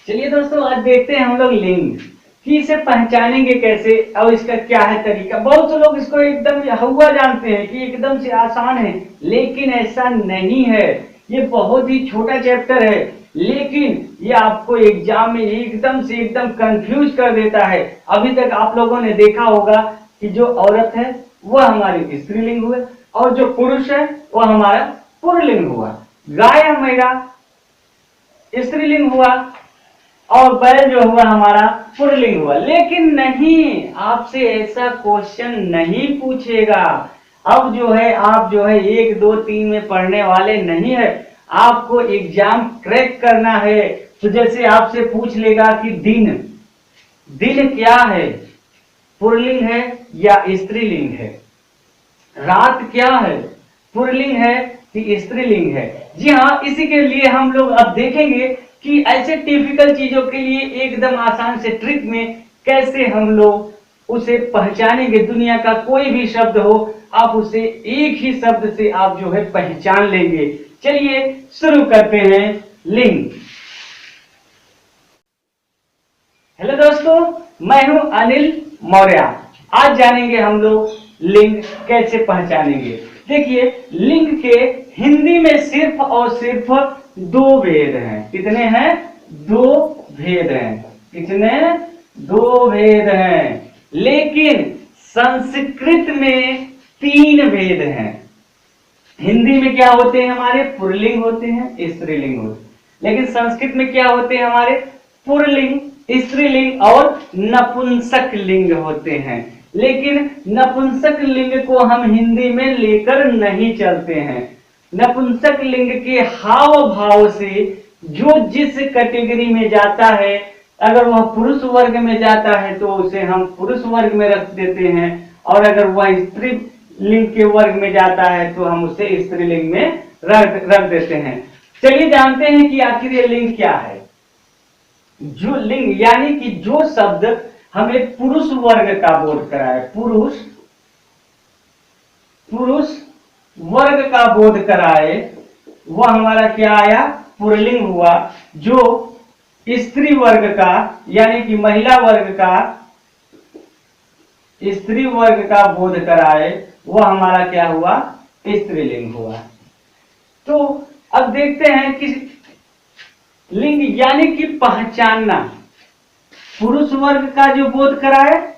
चलिए दोस्तों, आज देखते हैं हम लोग लिंग कि इसे पहचानेंगे कैसे और इसका क्या है तरीका। बहुत से लोग इसको एकदम हुआ जानते हैं कि एकदम से आसान है, लेकिन ऐसा नहीं है। ये बहुत ही छोटा चैप्टर है, लेकिन ये आपको एग्जाम में एकदम से एकदम कंफ्यूज कर देता है। अभी तक आप लोगों ने देखा होगा कि जो औरत है वह हमारी स्त्रीलिंग हुआ और जो पुरुष है वह हमारा पुल्लिंग हुआ। गाय हमारा स्त्रीलिंग हुआ और बैल जो हुआ हमारा पुल्लिंग हुआ। लेकिन नहीं, आपसे ऐसा क्वेश्चन नहीं पूछेगा। अब जो है आप जो है 1 2 3 में पढ़ने वाले नहीं है, आपको एग्जाम क्रैक करना है। तो जैसे आपसे पूछ लेगा कि दिन दिन क्या है, पुल्लिंग है या स्त्रीलिंग है। रात क्या है, पुल्लिंग है कि स्त्रीलिंग है। जी हाँ, इसी के लिए हम लोग अब देखेंगे कि ऐसे टिपिकल चीजों के लिए एकदम आसान से ट्रिक में कैसे हम लोग उसे पहचानेंगे। दुनिया का कोई भी शब्द हो, आप उसे एक ही शब्द से आप जो है पहचान लेंगे। चलिए शुरू करते हैं। लिंग। हेलो दोस्तों, मैं हूं अनिल मौर्य। आज जानेंगे हम लोग लिंग कैसे पहचानेंगे। देखिए, लिंग के हिंदी में सिर्फ और सिर्फ 2 भेद हैं। कितने हैं? 2 भेद हैं। कितने? 2 भेद हैं। लेकिन संस्कृत में 3 भेद हैं। हिंदी में क्या होते हैं हमारे? पुल्लिंग होते हैं, स्त्रीलिंग होते हैं। लेकिन संस्कृत में क्या होते हैं हमारे? पुल्लिंग, स्त्रीलिंग और नपुंसक लिंग होते हैं। लेकिन नपुंसक लिंग को हम हिंदी में लेकर नहीं चलते हैं। नपुंसक लिंग के हाव भाव से जो जिस कैटेगरी में जाता है, अगर वह पुरुष वर्ग में जाता है तो उसे हम पुरुष वर्ग में रख देते हैं, और अगर वह स्त्री लिंग के वर्ग में जाता है तो हम उसे स्त्रीलिंग में रख देते हैं। चलिए जानते हैं कि आखिर ये लिंग क्या है। जो लिंग यानी कि जो शब्द हमें पुरुष वर्ग का बोध कराए, पुरुष वर्ग का बोध कराए, वह हमारा क्या आया? पुल्लिंग हुआ। जो स्त्री वर्ग का यानी कि महिला वर्ग का, स्त्री वर्ग का बोध कराए, वह हमारा क्या हुआ? स्त्रीलिंग हुआ। तो अब देखते हैं कि लिंग यानी कि पहचानना। पुरुष वर्ग का जो बोध कराए,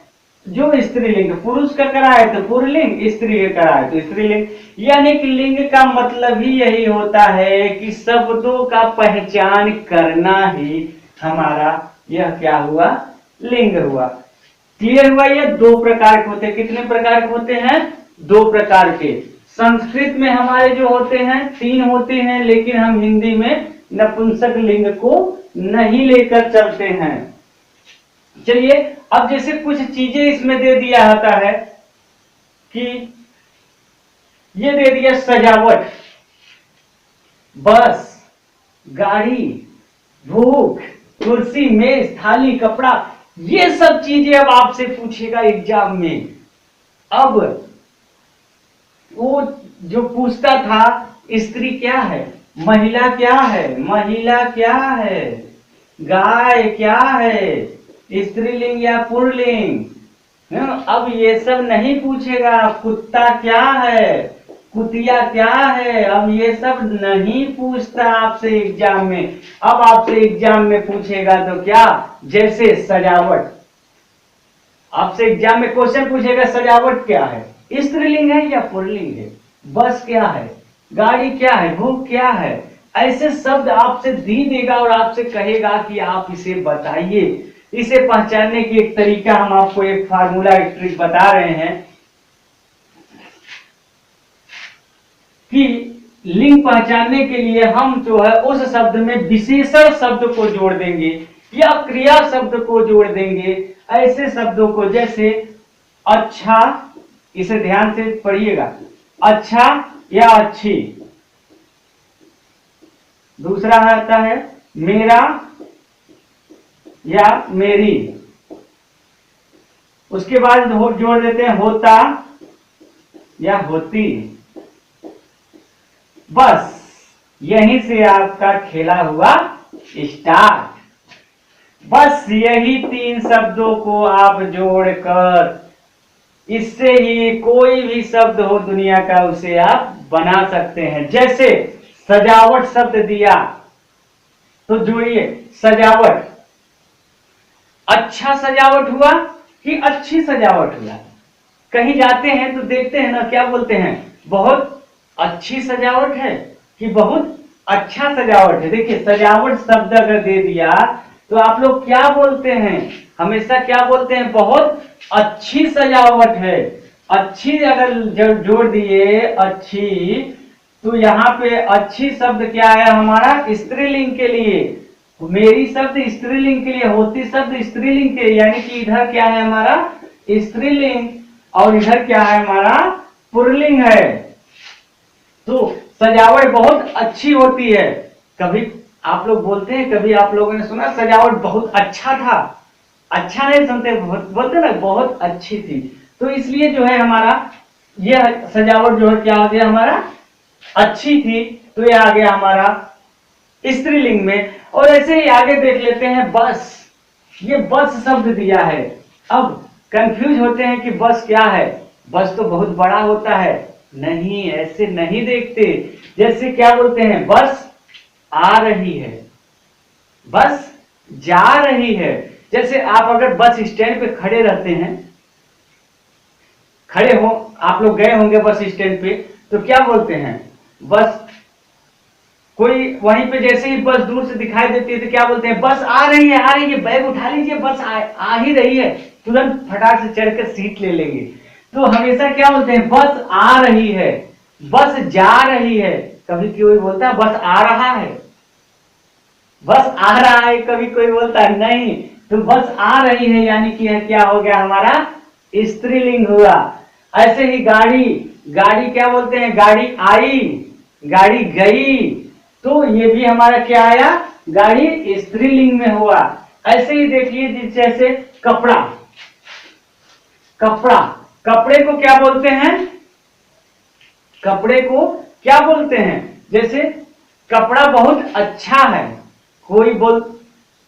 जो स्त्रीलिंग, पुरुष का कराए तो पुल्लिंग, स्त्री का कराए तो स्त्रीलिंग। यानी कि लिंग का मतलब ही यही होता है कि शब्दों का पहचान करना ही हमारा यह क्या हुआ? लिंग हुआ। क्लियर हुआ? ये 2 प्रकार के होते हैं। कितने प्रकार के होते हैं? 2 प्रकार के। संस्कृत में हमारे जो होते हैं 3 होते हैं, लेकिन हम हिंदी में नपुंसक लिंग को नहीं लेकर चलते हैं। चलिए, अब जैसे कुछ चीजें इसमें दे दिया होता है कि ये दे दिया सजावट, बस, गाड़ी, भूख, कुर्सी, मेज, थाली, कपड़ा, ये सब चीजें अब आपसे पूछेगा एग्जाम में। अब वो जो पूछता था स्त्री क्या है, महिला क्या है, महिला क्या है, गाय क्या है, स्त्रीलिंग या पुल्लिंग, अब ये सब नहीं पूछेगा। कुत्ता क्या है, कुतिया क्या है, अब ये सब नहीं पूछता आपसे एग्जाम में। अब आपसे एग्जाम में पूछेगा तो क्या? जैसे सजावट, आपसे एग्जाम में क्वेश्चन पूछेगा सजावट क्या है, स्त्रीलिंग है या पुल्लिंग है, बस क्या है, गाड़ी क्या है, भूख क्या है, ऐसे शब्द आपसे दी देगा और आपसे कहेगा कि आप इसे बताइए। इसे पहचानने की एक तरीका हम आपको एक फार्मूला, एक ट्रिक बता रहे हैं कि लिंग पहचानने के लिए हम जो है उस शब्द में विशेषण शब्द को जोड़ देंगे या क्रिया शब्द को जोड़ देंगे। ऐसे शब्दों को जैसे अच्छा, इसे ध्यान से पढ़िएगा, अच्छा या अच्छी। दूसरा आता है मेरा या मेरी। उसके बाद जोड़ देते हैं होता या होती। बस यहीं से आपका खेला हुआ स्टार्ट। बस यही 3 शब्दों को आप जोड़कर, इससे ही कोई भी शब्द हो दुनिया का उसे आप बना सकते हैं। जैसे सजावट शब्द दिया, तो जोड़िए सजावट, अच्छा सजावट हुआ कि अच्छी सजावट हुआ। कहीं जाते हैं तो देखते हैं ना, क्या बोलते हैं, बहुत अच्छी सजावट है कि बहुत अच्छा सजावट है। देखिए सजावट शब्द अगर दे दिया तो आप लोग क्या बोलते हैं, हमेशा क्या बोलते हैं, बहुत अच्छी सजावट है। अच्छी अगर जोड़ दिए अच्छी, तो यहाँ पे अच्छी शब्द क्या है हमारा, स्त्रीलिंग के लिए। मेरी शब्द स्त्रीलिंग के लिए, होती शब्द स्त्रीलिंग के, यानी कि इधर क्या है हमारा स्त्रीलिंग और इधर क्या है हमारा पुल्लिंग है। तो सजावट बहुत अच्छी होती है। कभी आप लोग बोलते हैं, कभी आप लोगों ने सुना सजावट बहुत अच्छा था, अच्छा नहीं सुनते, बोलते ना बहुत अच्छी थी। तो इसलिए जो है हमारा यह सजावट जो है क्या हो गया हमारा अच्छी थी, तो ये आ गया हमारा स्त्रीलिंग में। और ऐसे ही आगे देख लेते हैं बस, ये बस शब्द दिया है। अब कंफ्यूज होते हैं कि बस क्या है, बस तो बहुत बड़ा होता है। नहीं, ऐसे नहीं देखते। जैसे क्या बोलते हैं, बस आ रही है, बस जा रही है। जैसे आप अगर बस स्टैंड पे खड़े रहते हैं, खड़े हो, आप लोग गए होंगे बस स्टैंड पे, तो क्या बोलते हैं, बस कोई वहीं पे जैसे ही बस दूर से दिखाई देती है तो क्या बोलते हैं, बस आ रही है, आ रही है, बैग उठा लीजिए, बस आ ही रही है, तुरंत फटाक से चढ़कर सीट ले लेंगे। तो हमेशा क्या बोलते हैं, बस आ रही है, बस जा रही है। कभी कोई बोलता है बस आ रहा है, बस आ रहा है, कभी कोई बोलता है नहीं। तो बस आ रही है यानी कि क्या हो गया हमारा स्त्रीलिंग हुआ। ऐसे ही गाड़ी, गाड़ी क्या बोलते हैं, गाड़ी आई, गाड़ी गई, तो ये भी हमारा क्या आया, गाड़ी स्त्रीलिंग में हुआ। ऐसे ही देखिए जैसे कपड़ा, कपड़ा, कपड़े को क्या बोलते हैं, कपड़े को क्या बोलते हैं, जैसे कपड़ा बहुत अच्छा है, कोई बोल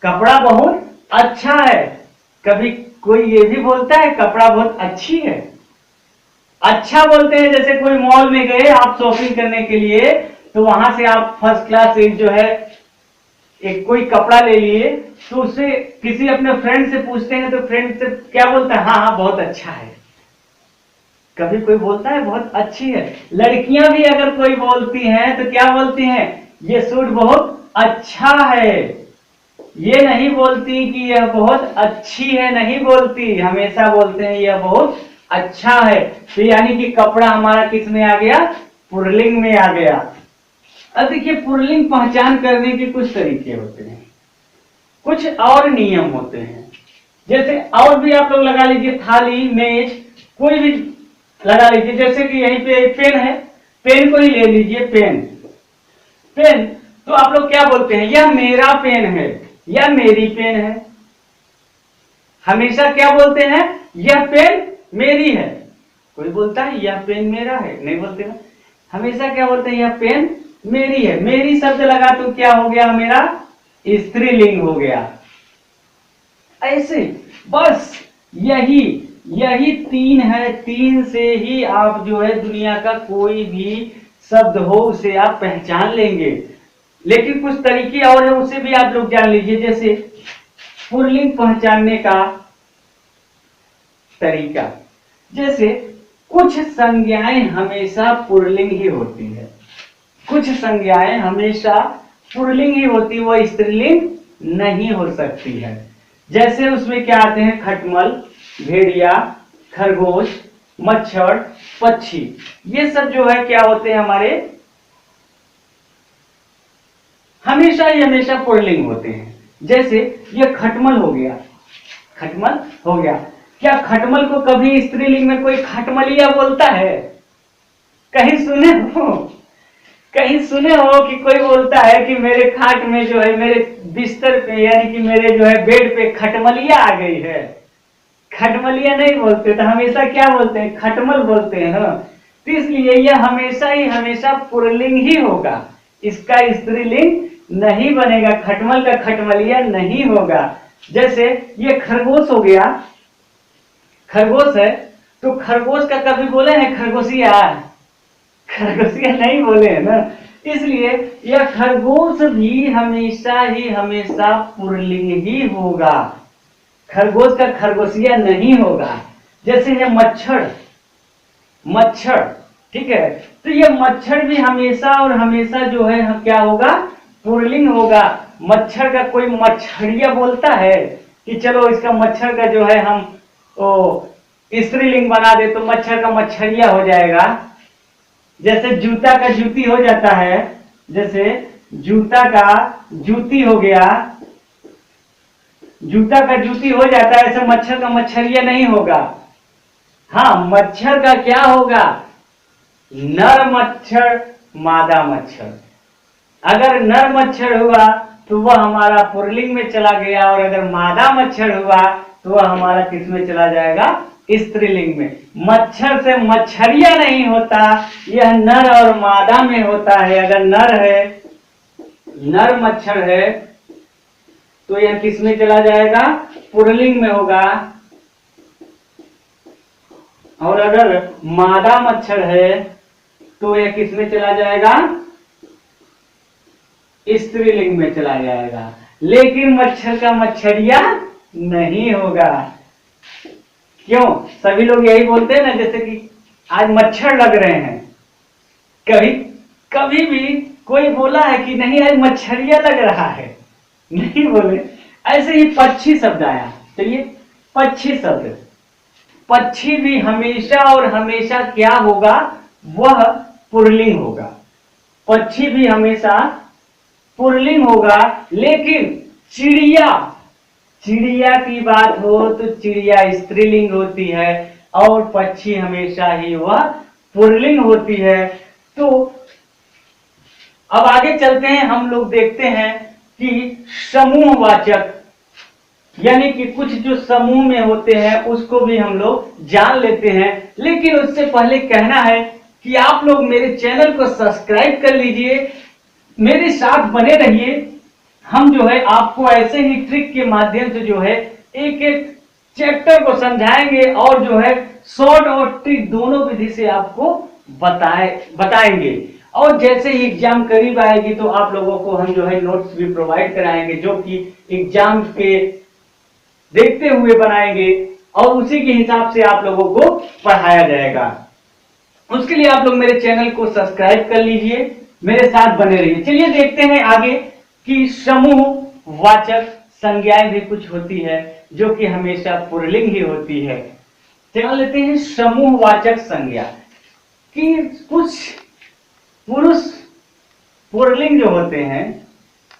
कपड़ा बहुत अच्छा है, कभी कोई ये भी बोलता है कपड़ा बहुत अच्छी है। अच्छा बोलते हैं, जैसे कोई मॉल में गए आप शॉपिंग करने के लिए, तो वहां से आप फर्स्ट क्लास एक जो है एक कोई कपड़ा ले लिए, तो उससे किसी अपने फ्रेंड से पूछते हैं तो फ्रेंड से क्या बोलता है, हाँ हाँ बहुत अच्छा है। कभी कोई बोलता है बहुत अच्छी है। लड़कियां भी अगर कोई बोलती हैं तो क्या बोलती हैं, ये सूट बहुत अच्छा है। ये नहीं बोलती कि यह बहुत अच्छी है, नहीं बोलती, हमेशा बोलते हैं यह बहुत अच्छा है। तो यानी कि कपड़ा हमारा किस में आ गया, पुल्लिंग में आ गया। अब देखिए पुल्लिंग पहचान करने के कुछ तरीके होते हैं, कुछ और नियम होते हैं। जैसे और भी आप लोग लगा लीजिए, थाली, मेज, कोई भी लगा लीजिए। जैसे कि यहीं पे पेन है, पेन को ही ले लीजिए, पेन, पेन, तो आप लोग क्या बोलते हैं, यह मेरा पेन है या मेरी पेन है। हमेशा क्या बोलते हैं, यह पेन मेरी है। कोई बोलता है यह पेन मेरा है, नहीं बोलते ना, हमेशा क्या बोलते हैं, यह पेन मेरी है। मेरी शब्द लगा तो क्या हो गया मेरा, स्त्रीलिंग हो गया। ऐसे बस यही यही 3 है, 3 से ही आप जो है दुनिया का कोई भी शब्द हो उसे आप पहचान लेंगे। लेकिन कुछ तरीके और है, उसे भी आप लोग जान लीजिए। जैसे पुल्लिंग पहचानने का तरीका, जैसे कुछ संज्ञाएं हमेशा पुल्लिंग ही होती है, कुछ संज्ञाएं हमेशा पुल्लिंग ही होती, वह स्त्रीलिंग नहीं हो सकती है। जैसे उसमें क्या आते हैं, खटमल, भेड़िया, खरगोश, मच्छर, पक्षी, ये सब जो है क्या होते हैं हमारे हमेशा ही हमेशा पुल्लिंग होते हैं। जैसे ये खटमल हो गया, खटमल हो गया, क्या खटमल को कभी स्त्रीलिंग में कोई खटमलिया बोलता है, कहीं सुने हो, कहीं सुने हो कि कोई बोलता है कि मेरे खाट में जो है, मेरे बिस्तर पे यानी कि मेरे जो है बेड पे खटमलिया आ गई है, खटमलिया नहीं बोलते, तो हमेशा क्या बोलते हैं, खटमल बोलते हैं ना। तो इसलिए यह हमेशा ही हमेशा पुल्लिंग ही होगा, इसका स्त्रीलिंग नहीं बनेगा, खटमल का खटमलिया नहीं होगा। जैसे ये खरगोश हो गया, खरगोश है, तो खरगोश का कभी बोले हैं खरगोशिया? खरगोशिया नहीं बोले हैं ना। इसलिए यह खरगोश भी हमेशा ही हमेशा पुल्लिंग ही होगा, खरगोश का खरगोशिया नहीं होगा। जैसे ये मच्छर, मच्छर, ठीक है, तो ये मच्छर भी हमेशा और हमेशा जो है क्या होगा, पुल्लिंग होगा। मच्छर का कोई मच्छरिया बोलता है कि चलो इसका मच्छर का जो है हम स्त्रीलिंग बना दे तो मच्छर का मच्छरिया हो जाएगा। जैसे जूता का जूती हो जाता है, जैसे जूता का जूती हो गया, जूता का जूती हो जाता है, ऐसे मच्छर का मच्छरिया नहीं होगा। हाँ, मच्छर का क्या होगा, नर मच्छर मादा मच्छर। अगर नर मच्छर हुआ तो वह हमारा पुल्लिंग में चला गया, और अगर मादा मच्छर हुआ तो वह हमारा किस में चला जाएगा, स्त्रीलिंग में। मच्छर से मच्छरिया नहीं होता, यह नर और मादा में होता है। अगर नर है, नर मच्छर है, तो यह किस में चला जाएगा, पुल्लिंग में होगा। और अगर मादा मच्छर है तो यह किस में चला जाएगा, स्त्रीलिंग में चला जाएगा। लेकिन मच्छर का मच्छरिया नहीं होगा। क्यों? सभी लोग यही बोलते हैं ना, जैसे कि आज मच्छर लग रहे हैं। कभी कभी भी कोई बोला है कि नहीं आज मच्छरिया लग रहा है? नहीं बोले। ऐसे ही पक्षी शब्द आया, तो ये पक्षी शब्द, पक्षी भी हमेशा और हमेशा क्या होगा, वह पुल्लिंग होगा। पक्षी भी हमेशा पुल्लिंग होगा। लेकिन चिड़िया, चिड़िया की बात हो तो चिड़िया स्त्रीलिंग होती है, और पक्षी हमेशा ही वह पुल्लिंग होती है। तो अब आगे चलते हैं, हम लोग देखते हैं कि समूहवाचक, यानी कि कुछ जो समूह में होते हैं उसको भी हम लोग जान लेते हैं। लेकिन उससे पहले कहना है कि आप लोग मेरे चैनल को सब्सक्राइब कर लीजिए, मेरे साथ बने रहिए। हम जो है आपको ऐसे ही ट्रिक के माध्यम से जो है एक एक चैप्टर को समझाएंगे, और जो है शॉर्ट और ट्रिक दोनों विधि से आपको बताएंगे। और जैसे ही एग्जाम करीब आएगी तो आप लोगों को हम जो है नोट्स भी प्रोवाइड कराएंगे, जो कि एग्जाम के देखते हुए बनाएंगे, और उसी के हिसाब से आप लोगों को पढ़ाया जाएगा। उसके लिए आप लोग मेरे चैनल को सब्सक्राइब कर लीजिए, मेरे साथ बने रहिए। चलिए देखते हैं आगे कि समूह वाचक संज्ञाएं भी कुछ होती है जो कि हमेशा पुल्लिंग ही होती है। जान लेते हैं समूह वाचक संज्ञा कि कुछ पुरुष पुल्लिंग जो होते हैं,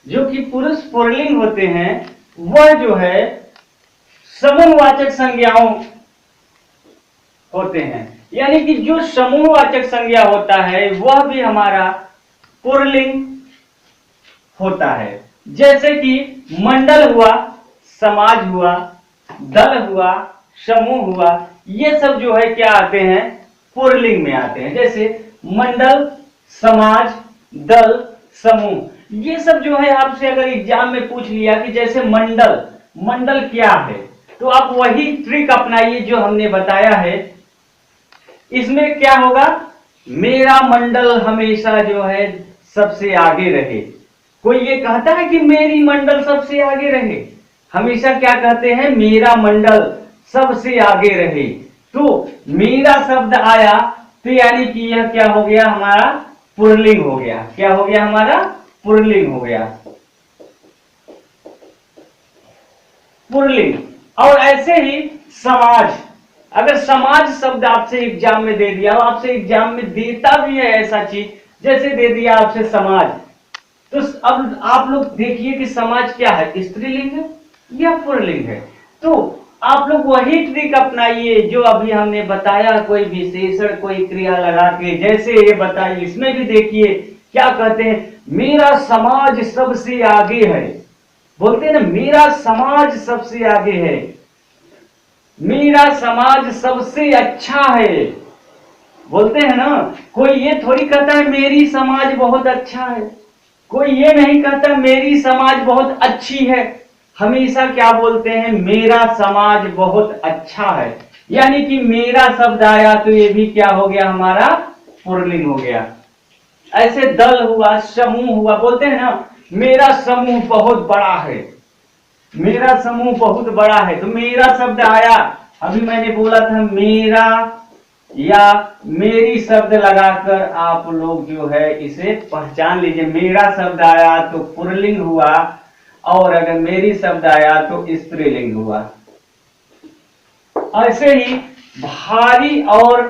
जो कि पुरुष पुल्लिंग होते हैं, वह जो है समूहवाचक संज्ञाओं होते हैं। यानी कि जो समूहवाचक संज्ञा होता है वह भी हमारा पुल्लिंग होता है। जैसे कि मंडल हुआ, समाज हुआ, दल हुआ, समूह हुआ, ये सब जो है क्या आते हैं, पुल्लिंग में आते हैं। जैसे मंडल, समाज, दल, समूह, ये सब जो है आपसे अगर एग्जाम में पूछ लिया कि जैसे मंडल, मंडल क्या है, तो आप वही ट्रिक अपनाइए जो हमने बताया है। इसमें क्या होगा, मेरा मंडल हमेशा जो है सबसे आगे रहे। कोई ये कहता है कि मेरी मंडल सबसे आगे रहे, हमेशा क्या कहते हैं, मेरा मंडल सबसे आगे रहे। तो मेरा शब्द आया तो यानी कि यह क्या हो गया, हमारा पुल्लिंग हो गया। क्या हो गया, हमारा पुल्लिंग हो गया, पुल्लिंग। और ऐसे ही समाज, अगर समाज शब्द आपसे एग्जाम में दे दिया, आपसे एग्जाम में देता भी है ऐसा चीज, जैसे दे दिया आपसे समाज, तो अब आप लोग देखिए कि समाज क्या है, स्त्रीलिंग है या पुल्लिंग है। तो आप लोग वही ट्रिक अपनाइए जो अभी हमने बताया, कोई विशेषण कोई क्रिया लगा के, जैसे ये बताइए, इसमें भी देखिए क्या कहते हैं, मेरा समाज सबसे आगे है, बोलते हैं ना, मेरा समाज सबसे आगे है, मेरा समाज सबसे अच्छा है, बोलते हैं ना। कोई ये थोड़ी कहता है मेरी समाज बहुत अच्छा है, कोई ये नहीं कहता मेरी समाज बहुत अच्छी है। हमेशा क्या बोलते हैं, मेरा समाज बहुत अच्छा है, यानी कि मेरा शब्द आया तो ये भी क्या हो गया, हमारा पुल्लिंग हो गया। ऐसे दल हुआ, समूह हुआ, बोलते हैं ना मेरा समूह बहुत बड़ा है, मेरा समूह बहुत बड़ा है, तो मेरा शब्द आया। अभी मैंने बोला था मेरा या मेरी शब्द लगाकर आप लोग जो है इसे पहचान लीजिए। मेरा शब्द आया तो पुल्लिंग हुआ, और अगर मेरी शब्द आया तो स्त्रीलिंग हुआ। ऐसे ही भारी और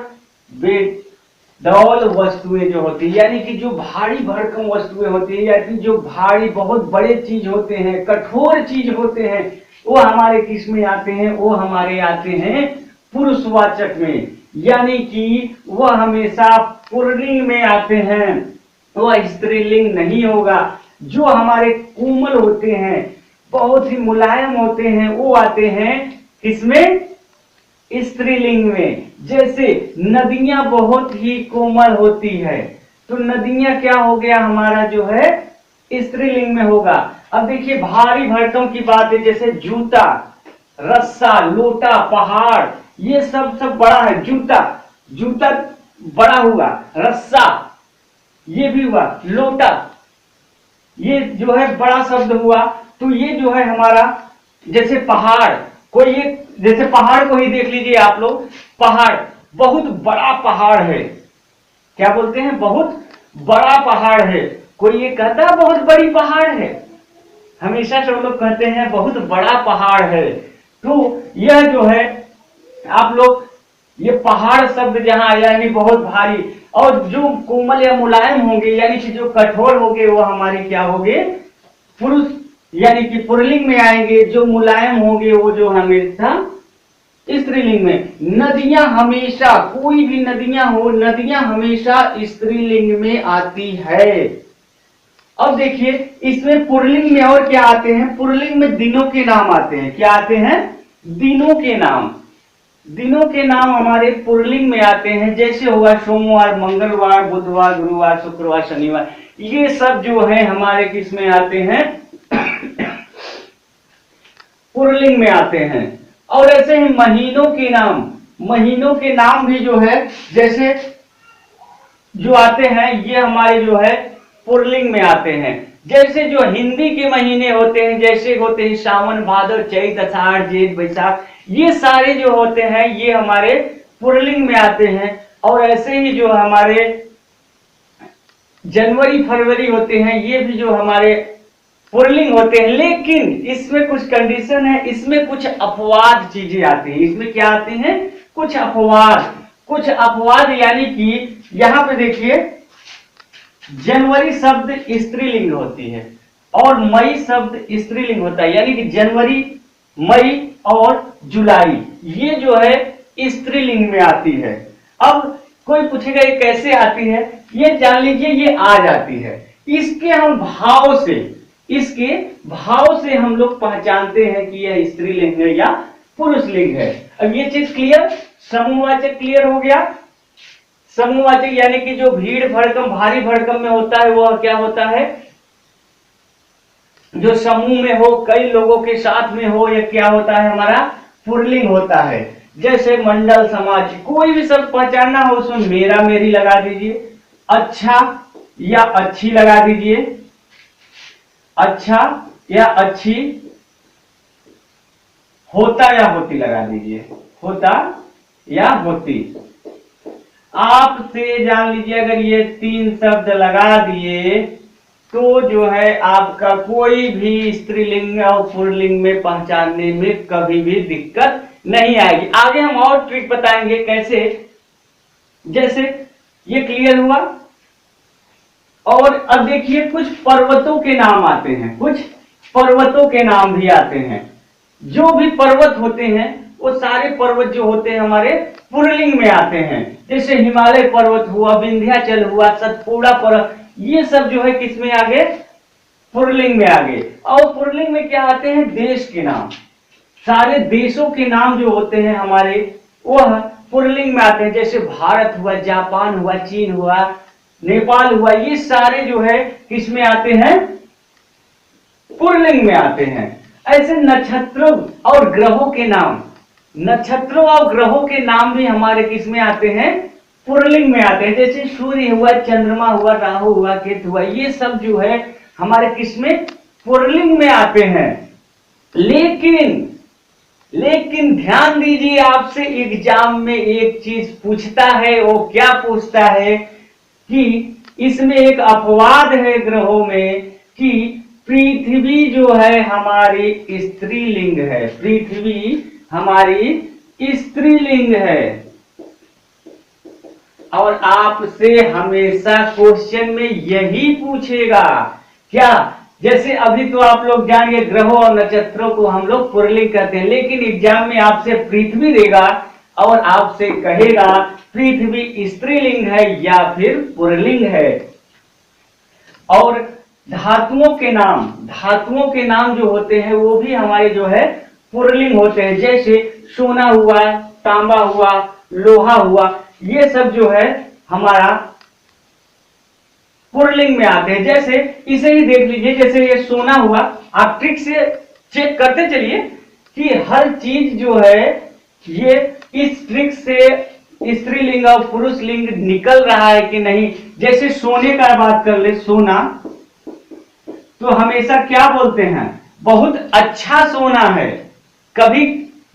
बेदौल वस्तुएं जो होती है, यानी कि जो भारी भरकम वस्तुएं होती है, यानी जो भारी बहुत बड़े चीज होते हैं, कठोर चीज होते हैं, वो हमारे किस में आते हैं, वो हमारे आते हैं पुरुषवाचक में, यानी कि वह हमेशा पुल्लिंग में आते हैं, वह स्त्रीलिंग नहीं होगा। जो हमारे कोमल होते हैं, बहुत ही मुलायम होते हैं, वो आते हैं किसमें, स्त्रीलिंग में। जैसे नदियां बहुत ही कोमल होती है, तो नदियां क्या हो गया हमारा जो है स्त्रीलिंग में होगा। अब देखिए भारी भरकम की बात है, जैसे जूता, रस्सा, लोटा, पहाड़, ये सब बड़ा है। जूता, जूता बड़ा हुआ, रस्सा ये भी हुआ, लोटा ये जो है बड़ा शब्द हुआ। तो ये जो है हमारा, जैसे पहाड़, कोई एक, जैसे पहाड़ को ही देख लीजिए आप लोग, पहाड़ बहुत बड़ा पहाड़ है, क्या बोलते हैं, बहुत बड़ा पहाड़ है। कोई ये कहता है बहुत बड़ी पहाड़ है, हमेशा सब लोग कहते हैं बहुत बड़ा पहाड़ है। तो यह जो है आप लोग, ये पहाड़ शब्द जहां आया यानी बहुत भारी, और जो कोमल या मुलायम होंगे यानी कि जो कठोर होंगे वो हमारे क्या होंगे, पुरुष यानी कि पुल्लिंग में आएंगे। जो मुलायम होंगे वो जो हमेशा स्त्रीलिंग में। नदियां हमेशा, कोई भी नदियां हो, नदियां हमेशा स्त्रीलिंग में आती है। अब देखिए इसमें पुल्लिंग में और क्या आते हैं, पुल्लिंग में दिनों के नाम आते हैं। क्या आते हैं, दिनों के नाम। दिनों के नाम हमारे पुल्लिंग में आते हैं, जैसे हुआ सोमवार, मंगलवार, बुधवार, गुरुवार, शुक्रवार, शनिवार, ये सब जो है हमारे किस में आते हैं, पुल्लिंग में आते हैं। और ऐसे ही महीनों के नाम, महीनों के नाम भी जो है जैसे जो आते हैं ये हमारे जो है पुल्लिंग में आते हैं। जैसे जो हिंदी के महीने होते हैं, जैसे होते हैं सावन, भादर, चैत, आषाढ़, जेठ, बैसाख, ये सारे जो होते हैं ये हमारे पुल्लिंग में आते हैं। और ऐसे ही जो हमारे जनवरी, फरवरी होते हैं, ये भी जो हमारे पुल्लिंग होते हैं। लेकिन इसमें कुछ कंडीशन है, इसमें कुछ अपवाद चीजें आती हैं। इसमें क्या आती हैं, कुछ अपवाद, कुछ अपवाद, यानी कि यहां पे देखिए जनवरी शब्द स्त्रीलिंग होती है और मई शब्द स्त्रीलिंग होता है, यानी कि जनवरी, मई और जुलाई ये जो है स्त्रीलिंग में आती है। अब कोई पूछेगा ये कैसे आती है, ये जान लीजिए ये आ जाती है। इसके हम भाव से, इसके भाव से हम लोग पहचानते हैं कि यह स्त्रीलिंग है या पुरुषलिंग है। अब ये चीज क्लियर, समूहवाचक क्लियर हो गया। समूहवाचक यानी कि जो भीड़ भड़कम, भारी भड़कम में होता है वह क्या होता है, जो समूह में हो, कई लोगों के साथ में हो, यह क्या होता है हमारा पुल्लिंग होता है। जैसे मंडल, समाज, कोई भी शब्द पहचानना हो उसमें मेरा, मेरी लगा दीजिए, अच्छा या अच्छी लगा दीजिए, अच्छा या अच्छी, होता या होती लगा दीजिए, होता या होती। आपसे जान लीजिए अगर ये तीन शब्द लगा दिए तो जो है आपका कोई भी स्त्रीलिंग और पुल्लिंग में पहचानने में कभी भी दिक्कत नहीं आएगी। आगे हम और ट्रिक बताएंगे कैसे, जैसे ये क्लियर हुआ। और अब देखिए कुछ पर्वतों के नाम आते हैं, कुछ पर्वतों के नाम भी आते हैं। जो भी पर्वत होते हैं वो सारे पर्वत जो होते हैं हमारे पुल्लिंग में आते हैं। जैसे हिमालय पर्वत हुआ, विंध्याचल हुआ, सतपुड़ा पर्वत, ये सब जो है किसमें आगे, पुल्लिंग में आगे। और पुल्लिंग में क्या आते हैं, देश के नाम, सारे देशों के नाम जो होते हैं हमारे वह पुल्लिंग में आते हैं। जैसे भारत हुआ, जापान हुआ, चीन हुआ, नेपाल हुआ, ये सारे जो है किसमें आते हैं, पुल्लिंग में आते हैं। ऐसे नक्षत्रों और ग्रहों के नाम, नक्षत्रों और ग्रहों के नाम भी हमारे किस में आते हैं, पुल्लिंग में आते हैं। जैसे सूर्य हुआ, चंद्रमा हुआ, राहु हुआ, केतु हुआ, ये सब जो है हमारे किस में, पुल्लिंग में आते हैं। लेकिन ध्यान दीजिए, आपसे एग्जाम में एक चीज पूछता है, वो क्या पूछता है कि इसमें एक अपवाद है ग्रहों में कि पृथ्वी जो है हमारी स्त्रीलिंग है, पृथ्वी हमारी स्त्रीलिंग है। और आपसे हमेशा क्वेश्चन में यही पूछेगा क्या, जैसे अभी तो आप लोग जानिए ग्रहों और नक्षत्रों को हम लोग पुल्लिंग कहते हैं, लेकिन एग्जाम में आपसे पृथ्वी देगा और आपसे कहेगा पृथ्वी स्त्रीलिंग है या फिर पुल्लिंग है। और धातुओं के नाम जो होते हैं वो भी हमारे जो है पुल्लिंग होते हैं। जैसे सोना हुआ, तांबा हुआ, लोहा हुआ, ये सब जो है हमारा पुल्लिंग में आते हैं। जैसे इसे ही देख लीजिए, जैसे ये सोना हुआ, आप ट्रिक से चेक करते चलिए कि हर चीज जो है ये इस ट्रिक से स्त्रीलिंग और पुरुष लिंग निकल रहा है कि नहीं। जैसे सोने का बात कर ले, सोना तो हमेशा क्या बोलते हैं, बहुत अच्छा सोना है। कभी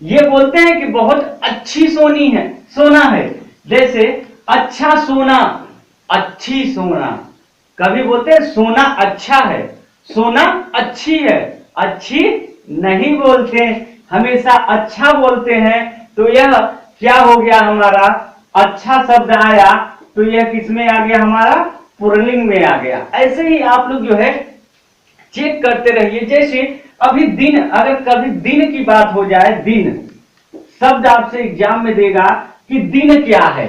ये बोलते हैं कि बहुत अच्छी सोना है। जैसे अच्छा सोना, अच्छी सोना, कभी बोलते हैं सोना अच्छा है, सोना अच्छी है, अच्छी नहीं बोलते, हमेशा अच्छा बोलते हैं। तो यह क्या हो गया हमारा, अच्छा शब्द आया तो यह किसमें आ गया, हमारा पुल्लिंग में आ गया। ऐसे ही आप लोग जो है चेक करते रहिए। जैसे अभी दिन, अगर कभी दिन की बात हो जाए, दिन शब्द आपसे एग्जाम में देगा कि दिन क्या है,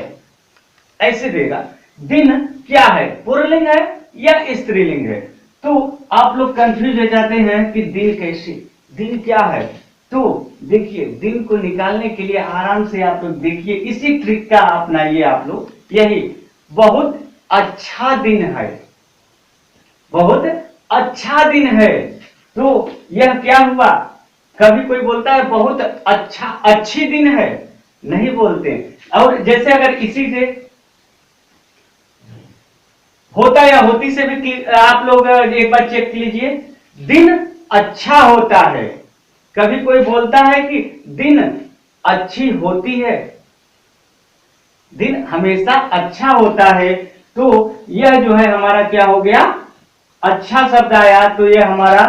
ऐसे देगा दिन क्या है, पुल्लिंग है या स्त्रीलिंग है। तो आप लोग कंफ्यूज हो जाते हैं कि दिन कैसे, दिन क्या है। तो देखिए, दिन को निकालने के लिए आराम से आप लोग देखिए, इसी ट्रिक का अपनाइए आप लोग। यही बहुत अच्छा दिन है, बहुत अच्छा दिन है। तो यह क्या हुआ, कभी कोई बोलता है बहुत अच्छा, अच्छी दिन है, नहीं बोलते। और जैसे अगर इसी से होता या होती से भी आप लोग एक बार चेक कीजिए, दिन अच्छा होता है, कभी कोई बोलता है कि दिन अच्छी होती है, दिन हमेशा अच्छा होता है। तो यह जो है हमारा क्या हो गया, अच्छा शब्द आया तो यह हमारा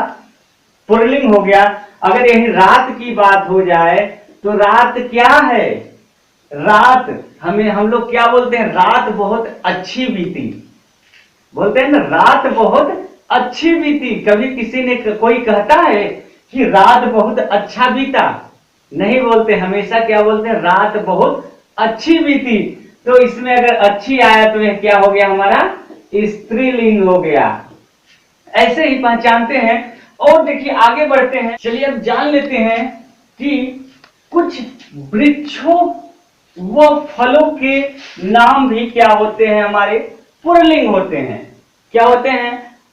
पुल्लिंग हो गया। अगर यही रात की बात हो जाए तो रात क्या है, रात हम लोग क्या बोलते हैं, रात बहुत अच्छी बीती, बोलते हैं ना रात बहुत अच्छी बीती। कभी किसी ने कोई कहता है कि रात बहुत अच्छा बीता, नहीं बोलते, हमेशा क्या बोलते हैं, रात बहुत अच्छी बीती। तो इसमें अगर अच्छी आया तो यह क्या हो गया, हमारा स्त्रीलिंग हो गया। ऐसे ही पहचानते हैं। और देखिए आगे बढ़ते हैं, चलिए अब जान लेते हैं कि कुछ वृक्षों व फलों के नाम भी क्या होते हैं, हमारे पुल्लिंग होते हैं। क्या होते हैं,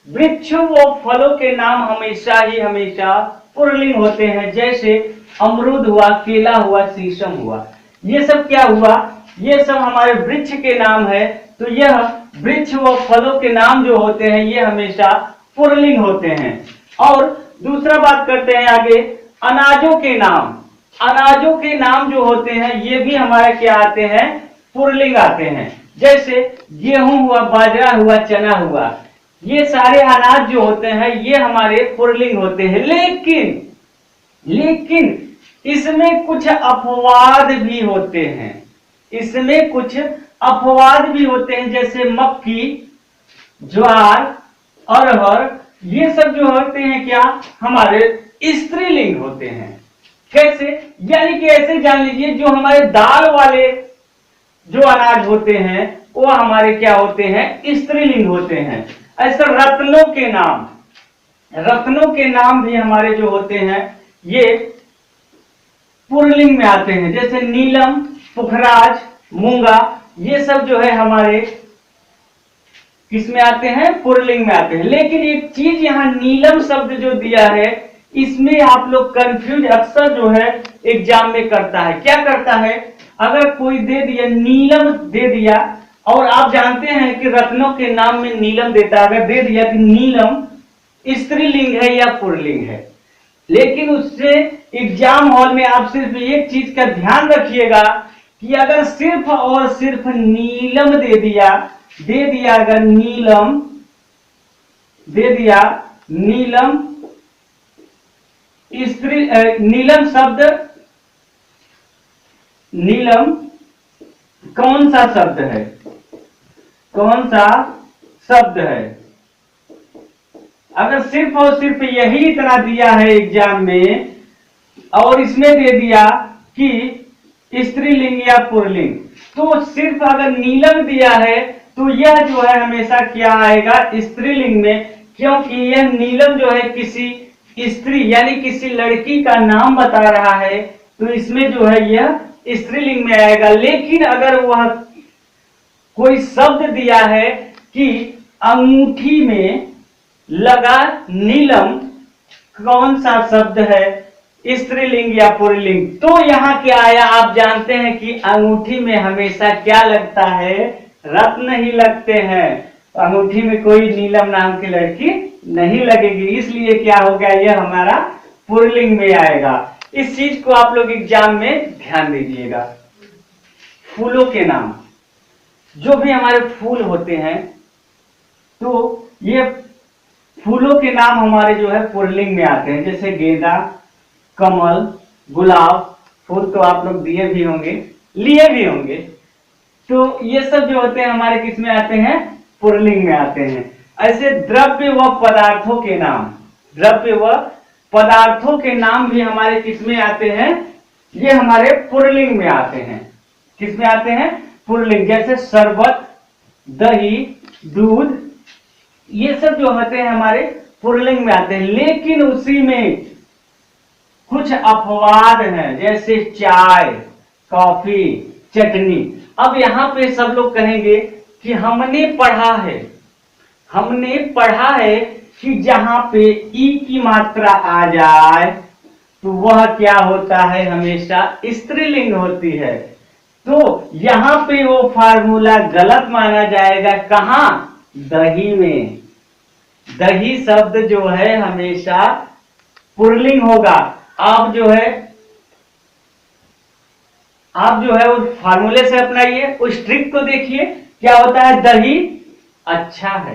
वृक्षों व फलों के नाम हमेशा पुल्लिंग होते हैं। जैसे अमरूद हुआ, केला हुआ, शीशम हुआ, ये सब क्या हुआ, ये सब हमारे वृक्ष के नाम है। तो यह वृक्ष व फलों के नाम जो होते हैं ये हमेशा पुल्लिंग होते हैं। और दूसरा बात करते हैं आगे, अनाजों के नाम। अनाजों के नाम जो होते हैं ये भी हमारे क्या आते हैं, पुल्लिंग आते हैं। जैसे गेहूं हुआ, बाजरा हुआ, चना हुआ, ये सारे अनाज जो होते हैं ये हमारे पुल्लिंग होते हैं। लेकिन इसमें कुछ अपवाद भी होते हैं, इसमें कुछ अपवाद भी होते हैं। जैसे मक्की, ज्वार, अरहर, ये सब जो होते हैं क्या, हमारे स्त्रीलिंग होते हैं। कैसे, यानी कि ऐसे जान लीजिए, जो हमारे दाल वाले जो अनाज होते हैं वो हमारे क्या होते हैं, स्त्रीलिंग होते हैं। ऐसे रत्नों के नाम भी हमारे जो होते हैं ये पुल्लिंग में आते हैं। जैसे नीलम, पुखराज, मूंगा, ये सब जो है हमारे किस में आते हैं, पुल्लिंग में आते हैं। लेकिन एक चीज यहाँ नीलम शब्द जो दिया है इसमें आप लोग कंफ्यूज अक्सर जो है एग्जाम में करता है। क्या करता है, अगर कोई दे दिया नीलम दे दिया, और आप जानते हैं कि रत्नों के नाम में नीलम देता है, अगर दे दिया कि नीलम स्त्रीलिंग है या पुल्लिंग है, लेकिन उससे एग्जाम हॉल में आप सिर्फ एक चीज का ध्यान रखिएगा कि अगर सिर्फ और सिर्फ नीलम दे दिया अगर नीलम दे दिया, नीलम स्त्री नीलम शब्द, नीलम कौन सा शब्द है, कौन सा शब्द है, अगर सिर्फ और सिर्फ यही इतना दिया है एग्जाम में, और इसमें दे दिया कि स्त्रीलिंग या पुल्लिंग, तो सिर्फ अगर नीलम दिया है तो यह जो है हमेशा क्या आएगा, स्त्रीलिंग में, क्योंकि यह नीलम जो है किसी स्त्री यानी किसी लड़की का नाम बता रहा है, तो इसमें जो है यह स्त्रीलिंग में आएगा। लेकिन अगर वह कोई शब्द दिया है कि अंगूठी में लगा नीलम, कौन सा शब्द है, स्त्रीलिंग या पुल्लिंग, तो यहाँ क्या आया, आप जानते हैं कि अंगूठी में हमेशा क्या लगता है, रत्न ही लगते हैं, अंगूठी में कोई नीलम नाम की लड़की नहीं लगेगी, इसलिए क्या हो गया, यह हमारा पुल्लिंग में आएगा। इस चीज को आप लोग एग्जाम में ध्यान दीजिएगा। फूलों के नाम, जो भी हमारे फूल होते हैं, तो ये फूलों के नाम हमारे जो है पुल्लिंग में आते हैं, जैसे गेंदा, कमल, गुलाब, फूल तो आप लोग दिए भी होंगे, लिए भी होंगे, तो ये सब जो होते हैं हमारे किस में आते हैं, पुल्लिंग में आते हैं। ऐसे द्रव्य व पदार्थों के नाम, द्रव्य व पदार्थों के नाम भी हमारे किस में आते हैं, ये हमारे पुल्लिंग में आते हैं। किस में आते हैं, पुल्लिंग, जैसे शरबत, दही, दूध, ये सब जो होते हैं हमारे पुल्लिंग में आते हैं। लेकिन उसी में कुछ अपवाद हैं, जैसे चाय, कॉफी, चटनी। अब यहाँ पे सब लोग कहेंगे कि हमने पढ़ा है कि जहां पे ई की मात्रा आ जाए तो वह क्या होता है, हमेशा स्त्रीलिंग होती है। तो यहाँ पे वो फार्मूला गलत माना जाएगा। कहां, दही में। दही शब्द जो है हमेशा पुल्लिंग होगा। आप जो है उस फार्मूले से अपनाइए, उस ट्रिक को देखिए, क्या होता है, दही अच्छा है,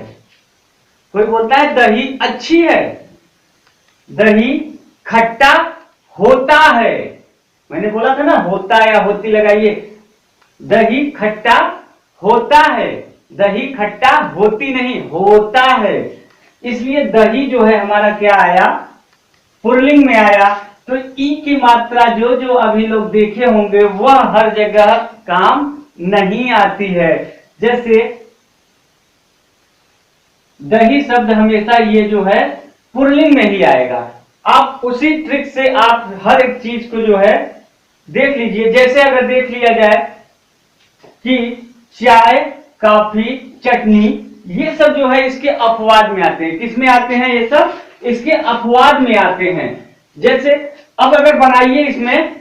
कोई बोलता है दही अच्छी है, दही खट्टा होता है, मैंने बोला था ना होता या होती लगाइए, दही खट्टा होता है, दही खट्टा होती नहीं, होता है। इसलिए दही जो है हमारा क्या आया, पुल्लिंग में आया। तो ई की मात्रा जो जो अभी लोग देखे होंगे वह हर जगह काम नहीं आती है। जैसे दही शब्द हमेशा ये जो है पुल्लिंग में ही आएगा। आप उसी ट्रिक से आप हर एक चीज को जो है देख लीजिए। जैसे अगर देख लिया जाए कि चाय, कॉफी, चटनी, ये सब जो है इसके अपवाद में आते हैं। किसमें आते हैं, ये सब इसके अपवाद में आते हैं। जैसे अब अगर बनाइए इसमें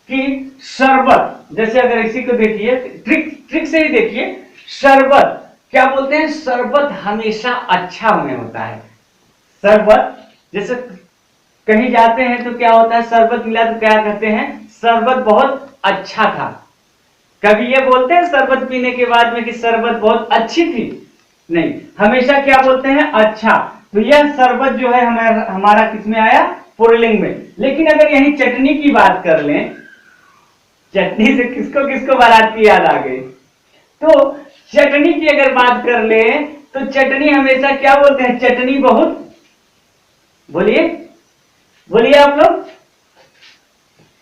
कि शरबत, जैसे अगर इसी को देखिए, ट्रिक से ही देखिए, शरबत क्या बोलते हैं, शरबत हमेशा अच्छा होने होता है। शरबत, जैसे कहीं जाते हैं तो क्या होता है, शरबत मिला तो क्या कहते हैं, शरबत बहुत अच्छा था। कभी ये बोलते हैं शरबत पीने के बाद में कि शरबत बहुत अच्छी थी, नहीं, हमेशा क्या बोलते हैं, अच्छा। तो यह शरबत जो है हमारा किसमें आया, पुल्लिंग में। लेकिन अगर यही चटनी की बात कर लें, चटनी से किसको किसको बारात की याद आ गई, तो चटनी की अगर बात कर ले तो चटनी हमेशा क्या बोलते हैं, चटनी बहुत, बोलिए आप लोग,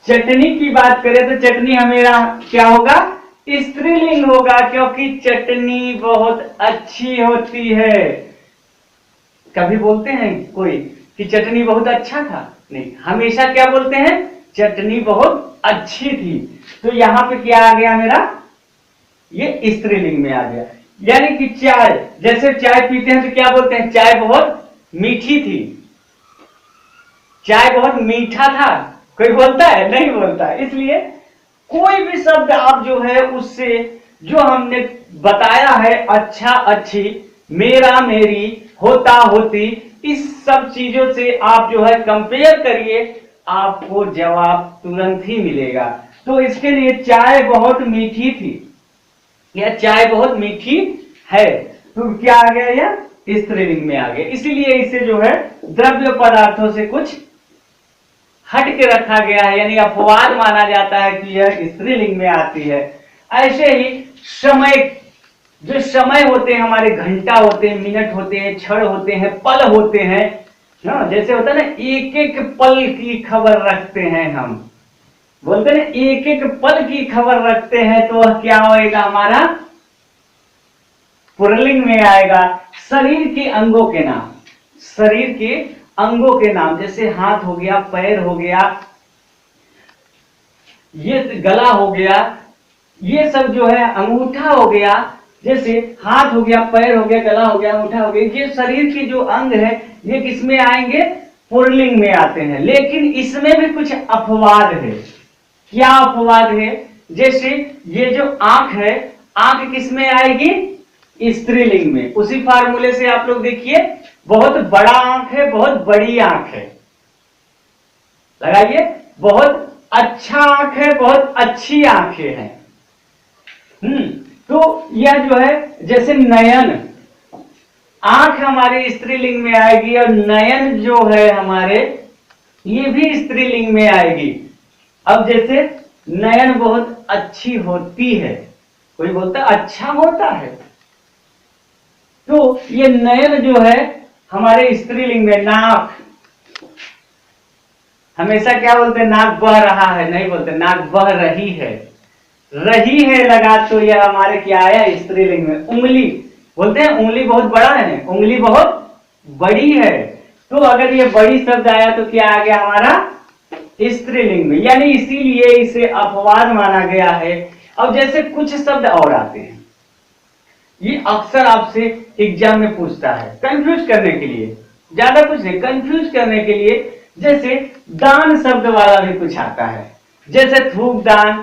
चटनी की बात करें तो चटनी हमेशा क्या होगा, स्त्रीलिंग होगा, क्योंकि चटनी बहुत अच्छी होती है। कभी बोलते हैं कोई कि चटनी बहुत अच्छा था, नहीं, हमेशा क्या बोलते हैं, चटनी बहुत अच्छी थी। तो यहां पे क्या आ गया मेरा, ये स्त्रीलिंग में आ गया। यानी कि चाय, जैसे चाय पीते हैं तो क्या बोलते हैं, चाय बहुत मीठी थी। चाय बहुत मीठा था, कोई बोलता है? नहीं बोलता। इसलिए कोई भी शब्द आप जो है उससे जो हमने बताया है, अच्छा अच्छी, मेरा मेरी, होता होती, इस सब चीजों से आप जो है कंपेयर करिए, आपको जवाब तुरंत ही मिलेगा। तो इसके लिए चाय बहुत मीठी थी, या चाय बहुत मीठी है, तो क्या आ गया? यह स्त्रीलिंग में आ गया। इसीलिए इसे जो है द्रव्य पदार्थों से कुछ हट के रखा गया है, यानी अपवाद माना जाता है कि यह स्त्रीलिंग में आती है। ऐसे ही समय, जो समय होते हैं हमारे, घंटा होते हैं, मिनट होते हैं, क्षण होते हैं, पल होते हैं ना, जैसे होता है ना, एक एक पल की खबर रखते हैं, हम बोलते हैं एक एक पल की खबर रखते हैं, तो वह क्या होएगा? हमारा पुल्लिंग में आएगा। शरीर के अंगों के नाम, शरीर के अंगों के नाम, जैसे हाथ हो गया, पैर हो गया, ये गला हो गया, ये सब जो है, अंगूठा हो गया, जैसे हाथ हो गया, पैर हो गया, गला हो गया, अंगूठा हो गया, ये शरीर के जो अंग है, ये किस में आएंगे? पुल्लिंग में आते हैं। लेकिन इसमें भी कुछ अपवाद है। क्या अपवाद है? जैसे ये जो आंख है, आंख किस में आएगी? स्त्रीलिंग में। उसी फार्मूले से आप लोग देखिए, बहुत बड़ा आंख है, बहुत बड़ी आंख है, लगाइए, बहुत अच्छा आंख है, बहुत अच्छी आंखें हैं। तो यह जो है, जैसे नयन, आंख हमारे स्त्रीलिंग में आएगी, और नयन जो है हमारे, ये भी स्त्रीलिंग में आएगी। अब जैसे नयन बहुत अच्छी होती है, कोई बोलता अच्छा होता है, तो ये नयन जो है हमारे स्त्रीलिंग में। नाक, हमेशा क्या बोलते हैं? नाक बह रहा है, नहीं बोलते, नाक बह रही है, रही है लगा, तो यह हमारे क्या आया? स्त्रीलिंग में। उंगली, बोलते हैं उंगली बहुत बड़ा है, उंगली बहुत बड़ी है, तो अगर ये बड़ी शब्द आया तो क्या आ गया? हमारा स्त्रीलिंग में। यानी इसीलिए इसे अपवाद माना गया है। अब जैसे कुछ शब्द और आते हैं, ये अक्सर आपसे एग्जाम में पूछता है, कंफ्यूज करने के लिए, ज्यादा कुछ नहीं, कंफ्यूज करने के लिए। जैसे दान शब्द वाला भी कुछ आता है, जैसे थूक दान,